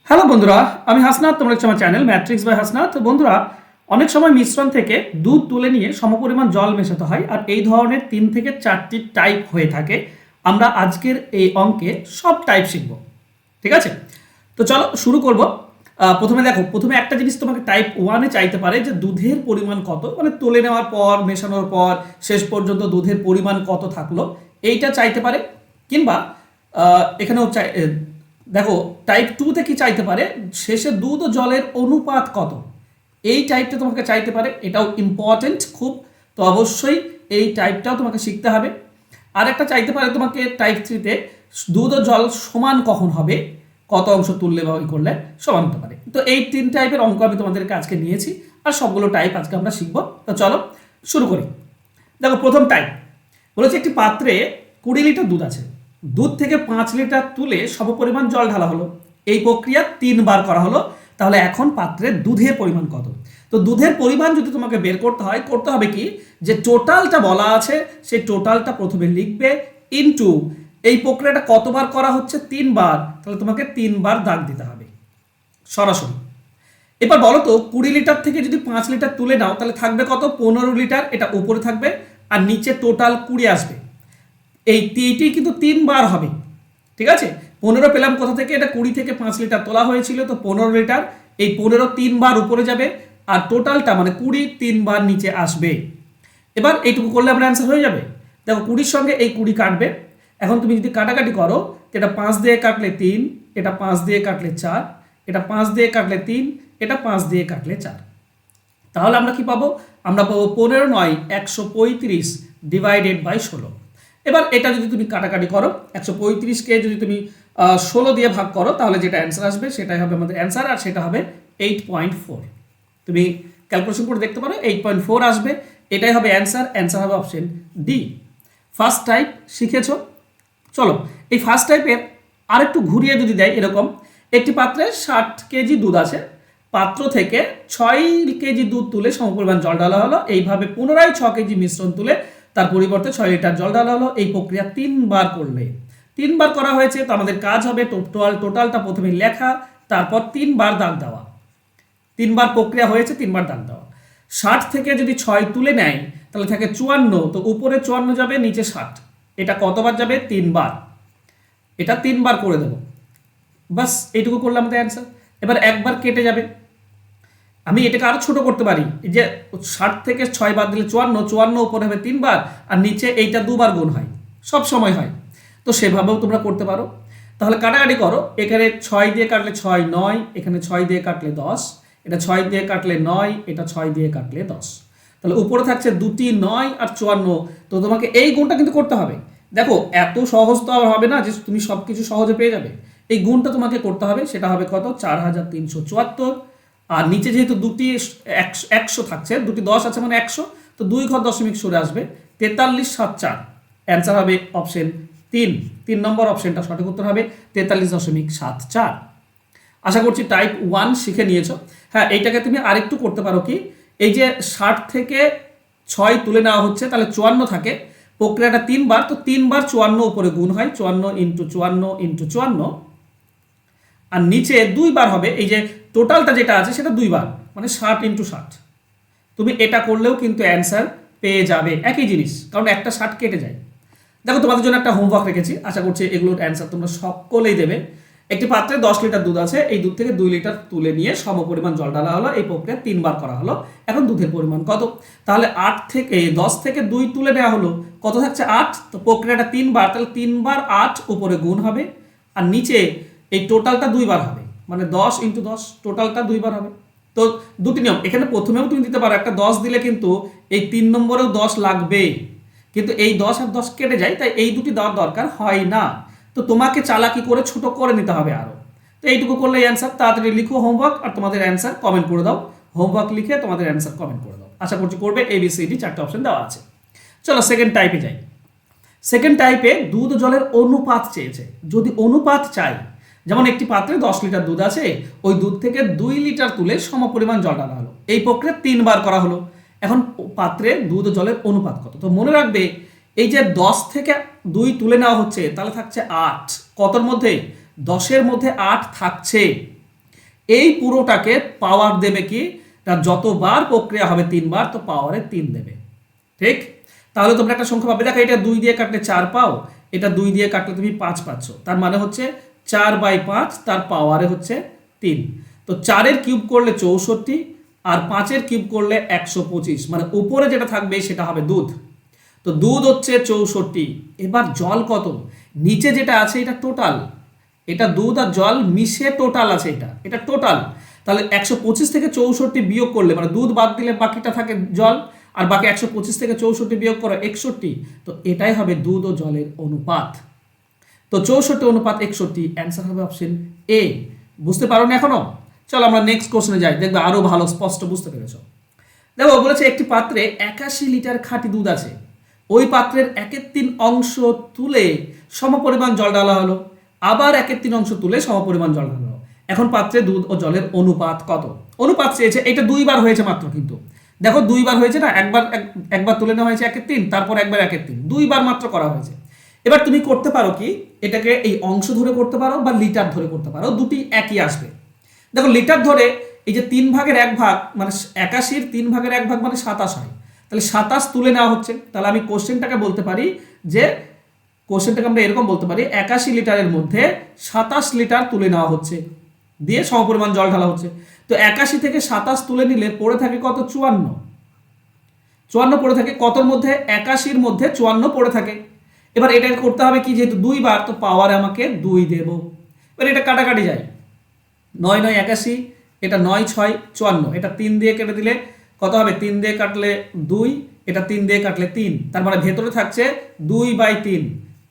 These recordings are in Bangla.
হ্যালো বন্ধুরা, আমি হাসনাত। তোমরা হচ্ছে আমার চ্যানেল ম্যাট্রিক্স বাই হাসনাত। বন্ধুরা, অনেক সময় মিশ্রণ থেকে দুধ তুলে নিয়ে সমপরিমাণ জল মেশাতে হয়, আর এই ধরনের 3 থেকে 4টি টাইপ হয়ে থাকে। আমরা আজকের এই অঙ্কে সব টাইপ শিখব, ঠিক আছে? তো চলো শুরু করব। প্রথমে দেখো, প্রথমে একটা জিনিস তোমাকে টাইপ 1-এ চাইতে পারে যে দুধের পরিমাণ কত, মানে তুলে নেওয়ার পর মেশানোর পর শেষ পর্যন্ত দুধের পরিমাণ কত থাকলো, এইটা চাইতে পারে। কিংবা এখানেও দেখো টাইপ 2-তে কি চাইতে পারে, শেষে দুধ ও জলের অনুপাত কত, এই টাইপটা তোমাকে চাইতে পারে। এটাও ইম্পর্টেন্ট খুব, তো অবশ্যই এই টাইপটাও তোমাকে শিখতে হবে। আর একটা চাইতে পারে তোমাকে টাইপ 3-তে দুধ ও জল সমান কখন হবে, কত অংশ তুললে বা করলে সমান হতে পারে। তো এই 3 টাইপের অঙ্ক আমি তোমাদেরকে আজকে নিয়েছি, আর সবগুলো টাইপ আজকে আমরা শিখবো। তো চলো শুরু করি। দেখো প্রথম টাইপ বলেছে, একটি পাত্রে 20 লিটার দুধ আছে, দুধ থেকে 5 লিটার তুলে সমপরিমাণ জল ঢালা হলো, এই প্রক্রিয়া 3 বার করা হলো। তাহলে এখন পাত্রের দুধের পরিমাণ কত? তো দুধের পরিমাণ যদি তোমাকে বের করতে হবে কি, যে টোটালটা বলা আছে সেই টোটালটা প্রথমে লিখবে ইনটু এই প্রক্রিয়াটা কতবার করা হচ্ছে, 3 বার। তাহলে তোমাকে 3 বার দাগ দিতে হবে সরাসরি। এবার বলো তো, 20 লিটার থেকে যদি 5 লিটার তুলে নাও তাহলে থাকবে কত? 15 লিটার। এটা উপরে থাকবে আর নিচে টোটাল 20 আসবে। এইটি কিন্তু 3 বার হবে, ঠিক আছে? 15 পেলাম কোথা থেকে? এটা 20 থেকে 5 লিটার তোলা হয়েছিল, তো 15 লিটার। এই 15 3 বার উপরে যাবে, আর টোটালটা মানে 20 3 বার নিচে আসবে। এবার এইটুকু করলে আমরা অ্যান্সার হয়ে যাবে। দেখো 20-র সঙ্গে এই 20 কাটবে। এখন তুমি যদি কাটাকাটি করো, এটা 5 দিয়ে কাটলে 3, এটা 5 দিয়ে কাটলে 4, এটা 5 দিয়ে কাটলে 3, এটা 5 দিয়ে কাটলে 4। তাহলে আমরা কি পাবো? আমরা পাবো 15 9 135 ডিভাইডেড বাই 16। এবার এটা যদি তুমি কাটাকাটি করো, 135কে যদি তুমি 16 দিয়ে ভাগ করো, তাহলে যেটা অ্যান্সার আসবে সেটাই হবে আমাদের অ্যান্সার, আর সেটা হবে 8.4। তুমি ক্যালকুলেশন করে দেখতে পারো, 8.4 আসবে। এটাই হবে অ্যান্সার। অ্যান্সার হবে অপশন ডি। ফার্স্ট টাইপ শিখেছো। চলো এই ফার্স্ট টাইপের আরেকটু ঘুরিয়ে যদি দেয়, এরকম একটি পাত্রে 60 কেজি দুধ আছে, পাত্র থেকে 6 কেজি দুধ তুলে সমপরিমাণ জল ঢালা হলো। এইভাবে পুনরায় 6 কেজি মিশ্রণ তুলে তার পরিবর্তে 6 লিটার জল ঢালা হলো। এই প্রক্রিয়া 3 বার করলে, 3 বার করা হয়েছে, তো আমাদের কাজ হবে টোটালটা প্রথমে লেখা, তারপর 3 বার দাগ দেওয়া। 3 বার প্রক্রিয়া হয়েছে, 3 বার দাগ দেওয়া। 60 থেকে যদি 6 তুলে নেয় তাহলে থাকে 54, তো উপরে 54 যাবে, নিচে 60। এটা কতবার যাবে? 3 বার। এটা 3 বার করে দেবো, বাস এইটুকু করলে আমাদের অ্যান্সার। এবার একবার কেটে যাবে। আমি এটাকে আরো ছোট করতে পারি, যে 60 থেকে 6 বাদ দিলে 54 উপরে হবে 3 বার, আর নিচে এইটা 2 বার গুণ হয়, সব সময় হয়। তো সেভাবেও তোমরা করতে পারো। তাহলে কাটাকাটি করো, এখানে 6 দিয়ে কাটলে 6 9, এখানে 6 দিয়ে কাটলে 10, এটা 6 দিয়ে কাটলে 9, এটা 6 দিয়ে কাটলে 10। তাহলে উপরে থাকছে 2টি 9 আর 54। তো তোমাকে এই গুণটা কিন্তু করতে হবে। দেখো এত সহজ তো আর হবে না যে তুমি সব কিছু সহজে পেয়ে যাবে। এই গুণটা তোমাকে করতে হবে, সেটা হবে কত? 4374। আর নিচে যেহেতু দুটি 100 থাকছে, দুটি 10 আছে মানে 100, তো 2 ঘর দশমিক সরে আসবে, 4374। অ্যান্সার হবে অপশন 3। 3 নম্বর অপশনটা সঠিক উত্তর হবে 43.74। আশা করছি টাইপ 1 শিখে নিয়েছো। হ্যাঁ, এইটাকে তুমি আরেকটু করতে পারো কি, এই যে 60 থেকে 6 তুলে নেওয়া হচ্ছে, তাহলে 54 থাকে, প্রক্রিয়াটা 3 বার, তো 3 বার 54 উপরে গুণ হয়, 54 ইন্টু 54 ইন্টু 54, আর নিচে 2 বার হবে। এই যে টোটালটা যেটা আছে সেটা 2 বার, মানে 60 ইন্টু 60। তুমি এটা করলেও কিন্তু অ্যান্সার পেয়ে যাবে, একই জিনিস, কারণ একটা 60 কেটে যায়। দেখো তোমাদের জন্য একটা হোমওয়ার্ক রেখেছি, আশা করছি এগুলোর অ্যান্সার তোমরা সকলেই দেবে। একটি পাত্রে 10 লিটার দুধ আছে, এই দুধ থেকে 2 লিটার তুলে নিয়ে সমপরিমাণ জল ঢালা হলো, এই প্রক্রিয়া 3 বার করা হলো। এখন দুধের পরিমাণ কত? তাহলে 10 থেকে 2 তুলে নেওয়া হলো, কত থাকছে? 8। তো প্রক্রিয়াটা 3 বার, তাহলে 3 বার 8 উপরে গুণ হবে, আর নিচে এই টোটালটা 2 বার হবে, মানে 10 ইন্টু 10, টোটালটা 2 বার হবে। তো দুটি নিয়ম, এখানে প্রথমেও তুমি দিতে পারো, একটা 10 দিলে কিন্তু এই 3 নম্বরেও 10 লাগবে, কিন্তু এই 10 আর 10 কেটে যায়, তাই এই দুটি দেওয়ার দরকার হয় না। তো তোমাকে চালাকি করে ছোট করে নিতে হবে আরো। তো এইটুকু করলে অ্যান্সার। তাড়াতাড়ি লিখো হোমওয়ার্ক, আর তোমাদের অ্যান্সার কমেন্ট করে দাও। হোমওয়ার্ক লিখে তোমাদের অ্যান্সার কমেন্ট করে দাও, আশা করছি করবে। ABCD 4টে অপশন দেওয়া আছে। চলো সেকেন্ড টাইপে যাই। সেকেন্ড টাইপে দুধ ও জলের অনুপাত চেয়েছে। যদি অনুপাত চাই, যেমন একটি পাত্রে 10 লিটার দুধ আছে, ওই দুধ থেকে 2 লিটার তুলে সমপরিমাণ জল ঢালা হলো, এই প্রক্রিয়া 3 বার করা হলো। এখন পাত্রে দুধ ও জলের অনুপাত কত? তো মনে রাখবে, এই যে 10 থেকে 2 তুলে নেওয়া হচ্ছে, তাহলে থাকছে 8। কতর মধ্যে? 10-এর মধ্যে 8 থাকছে। এই পুরোটাকে পাওয়ার দেবে কি, তার যতবার প্রক্রিয়া হবে 3 বার, তো পাওয়ারে 3 দেবে। ঠিক, তাহলে তোমরা একটা সংখ্যা পাবে। দেখো এটা 2 দিয়ে কাটলে 4 পাও, এটা 2 দিয়ে কাটলে তুমি 5 পাচ্ছ, তার মানে হচ্ছে 4/5, তার পাওয়ারে হচ্ছে 3। তো 4-এর কিউব করলে 64, আর 5-এর কিউব করলে 125, মানে উপরে যেটা থাকবে সেটা হবে দুধ। তো দুধ হচ্ছে 64। এবার জল কত, নিচে যেটা আছে এটা টোটাল, এটা দুধ আর জল মিশে টোটাল আছে, এটা টোটাল। তাহলে 125 থেকে 64 বিয়োগ করলে, মানে দুধ বাদ দিলে বাকিটা থাকে জল, আর বাকি 125 থেকে 64 বিয়োগ করো 61, তো এটাই হবে দুধ ও জলের অনুপাত। তো 64:61, অ্যান্সার হবে অপশন এ। বুঝতে পারো না এখনো? চলো আমরা নেক্সট কোশ্চেনে যাই, দেখবে আরো ভালো স্পষ্ট বুঝতে পেরেছ। দেখো বলেছে একটি পাত্রে 81 লিটার খাঁটি দুধ আছে, ওই পাত্রের 1/3 অংশ তুলে সমপরিমাণ জল ঢালা হলো, আবার 1/3 অংশ তুলে সমপরিমাণ জল ঢালা হলো। এখন পাত্রে দুধ ও জলের অনুপাত কত? অনুপাত চেয়েছে, এটা 2 বার হয়েছে মাত্র, কিন্তু দেখো 2 বার হয়েছে না, একবার তুলে নেওয়া হয়েছে 1/3, তারপর একবার 1/3, 2 বার মাত্র করা হয়েছে। এবার তুমি করতে পারো কি, এটাকে এই অংশ ধরে করতে পারো বা লিটার ধরে করতে পারো, দুটি একই আসবে। দেখো লিটার ধরে এই যে 3/1 মানে 81-র 3/1 মানে 27 হয়, তাহলে 27 তুলে নেওয়া হচ্ছে। তাহলে আমি কোশ্চেনটাকে বলতে পারি যে, কোশ্চেনটাকে আমরা এরকম বলতে পারি, 81 লিটারের মধ্যে 27 লিটার তুলে নেওয়া হচ্ছে, দিয়ে সমপরিমাণ জল ঢালা হচ্ছে। তো 81 থেকে 27 তুলে নিলে পড়ে থাকে কত? 54 পড়ে থাকে। কতর মধ্যে? 81-র মধ্যে 54 পড়ে থাকে। এবার এটাকে করতে হবে কি, যেহেতু 2 বার, তো পাওয়ারে আমাকে 2 দেব। এবার এটা কাটাকাটি যায়, 9 9 81, এটা 9 6 54, এটা 3 দিয়ে কেটে দিলে কত হবে? 3 দিয়ে কাটলে 2, এটা 3 দিয়ে কাটলে 3, তার মানে ভেতরে থাকছে 2/3,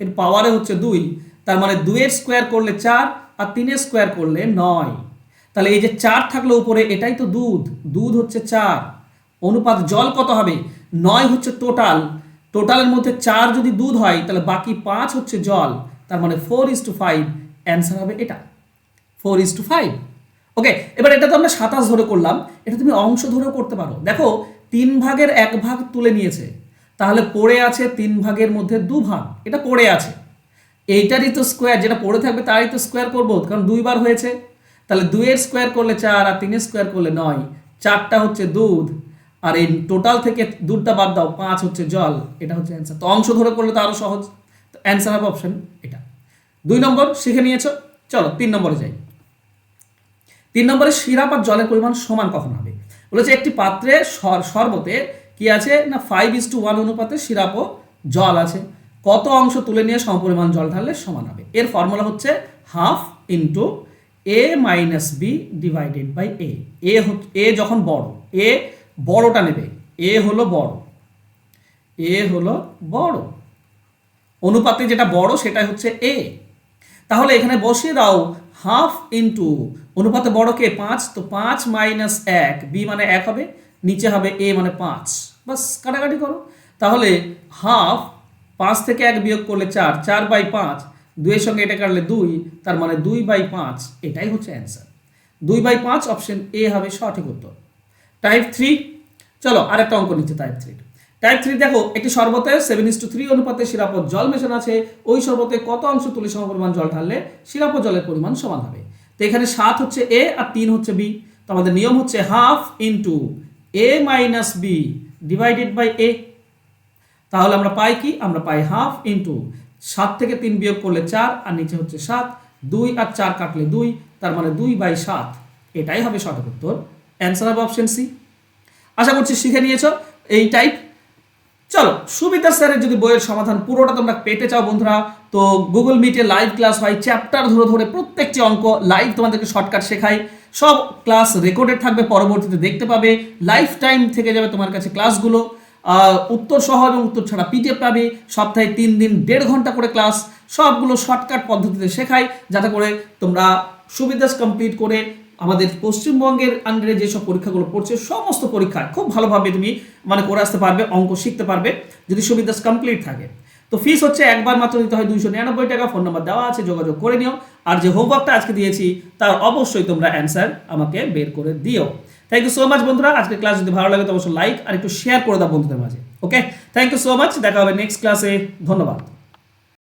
এর পাওয়ারে হচ্ছে 2, তার মানে 2-এর স্কোয়ার করলে 4, আর 3-এর স্কোয়ার করলে 9। তাহলে এই যে 4 থাকলে উপরে, এটাই তো দুধ, দুধ হচ্ছে 4। অনুপাত জল কত হবে? 9 হচ্ছে টোটাল, টোটালের মধ্যে 4 যদি দুধ হয়, তাহলে বাকি 5 হচ্ছে জল, তার মানে 4:5, অ্যান্সার হবে এটা 4:5। ওকে, এবার এটা তো আমরা 27 ধরে করলাম, এটা তুমি অংশ ধরেও করতে পারো। দেখো 3/1 তুলে নিয়েছে, তাহলে পড়ে আছে 3 মধ্যে 2 ভাগ, এটা পড়ে আছে, এইটারই তো স্কোয়ার, যেটা পড়ে থাকবে তারই তো স্কোয়ার করবো, কারণ 2 বার হয়েছে। তাহলে 2-এর স্কোয়ার করলে 4, আর 3-এর স্কোয়ার করলে 9, 4টা হচ্ছে দুধ, আর এই টোটাল থেকে দুধটা বাদ দাও, 5 হচ্ছে জল, এটা হচ্ছে অ্যান্সার। তো অংশ ধরে করলে তো আরো সহজ, তো অ্যান্সার হবে অপশন এটা। 2 নম্বর শিখে নিয়েছো, চলো 3 নম্বরে যাই। 3 নম্বরে সিরাপ আর জলের পরিমাণ সমান কখন হবে? বলেছে একটি পাত্রে শরবতে কি আছে না, 5:1 অনুপাতে সিরাপ ও জল আছে, কত অংশ তুলে নিয়ে সমপরিমাণ জল ঢাললে সমান হবে? এর ফর্মুলা হচ্ছে ½ × a - b divided by a। এ যখন বড়, এ বড়টা নেবে, এ হলো বড়, অনুপাতে যেটা বড় সেটাই হচ্ছে এ। তাহলে এখানে বসিয়ে দাও ½ × অনুপাতে বড় কে? 5, তো 5 - 1, বি মানে 1 হবে, নিচে হবে এ মানে 5, বাস কাটাকাটি করো। তাহলে ½ 5 থেকে 1 বিয়োগ করলে 4, 4/5, 2-এর সঙ্গে এটা কাটলে 2, তার মানে 2/5, এটাই হচ্ছে অ্যান্সার। 2/5 অপশন এ হবে সঠিক উত্তর। টাইপ 3, চলো আরেকটা অঙ্ক নিচ্ছে টাইপ 3। টাইপ 3 দেখো, একটি শরবতে 7:3 অনুপাতে সিরাপ ও জল মেশানো আছে, ওই শরবতে কত অংশ তুলে সমপরিমাণ জল ঢাললে সিরাপ ও জলের পরিমাণ সমান হবে? তো এখানে 7 হচ্ছে এ আর 3 হচ্ছে বি, তো আমাদের নিয়ম হচ্ছে ½ × a - b divided by a। তাহলে আমরা পাই কি? আমরা পাই ½ × 7 থেকে 3 বিয়োগ করলে 4, আর নিচে হচ্ছে 7, 2 আর 4 কাটলে 2, তার মানে 2/7, এটাই হবে সঠিক উত্তর। অ্যান্সার হবে অপশন সি। আশা করছি শিখে নিয়েছো এই টাইপ। চলো, সুবিধা স্যারের যদি বইয়ের সমাধান পুরোটা তোমরা পেতে চাও বন্ধুরা, তো গুগল মিটে লাইভ ক্লাস হয়, চ্যাপ্টার ধরে ধরে প্রত্যেকটি অঙ্ক লাইভ তোমাদেরকে শর্টকাট শেখাই, সব ক্লাস রেকর্ডেড থাকবে, পরবর্তীতে দেখতে পাবে, লাইফ টাইম থেকে যাবে তোমার কাছে ক্লাসগুলো, উত্তর সহ এবং উত্তর ছাড়া পিডিএফ পাবে, সপ্তাহে 3 দিন 1.5 ঘন্টা করে ক্লাস, সবগুলো শর্টকাট পদ্ধতিতে শেখাই, যাতে করে তোমরা সুবিধা কমপ্লিট করে আমাদের পশ্চিমবঙ্গের আন্ডারে যেসব পরীক্ষাগুলো পড়ছে সমস্ত পরীক্ষা খুব ভালোভাবে তুমি মানে করে আসতে পারবে, অঙ্ক শিখতে পারবে যদি সুবিধা কমপ্লিট থাকে। তো ফিস হচ্ছে একবার মাত্র দিতে হয় 299 টাকা, ফোন নাম্বার দেওয়া আছে, যোগাযোগ করে নিও। আর যে হোমওয়ার্কটা আজকে দিয়েছি তার অবশ্যই তোমরা অ্যান্সার আমাকে বের করে দিও। থ্যাংক ইউ সো মাচ বন্ধুরা, আজকে ক্লাস যদি ভালো লাগে তো অবশ্যই লাইক আর একটু শেয়ার করে দাও বন্ধুদের মাঝে। ওকে, থ্যাংক ইউ সো মাচ, দেখা হবে নেক্সট ক্লাসে, ধন্যবাদ।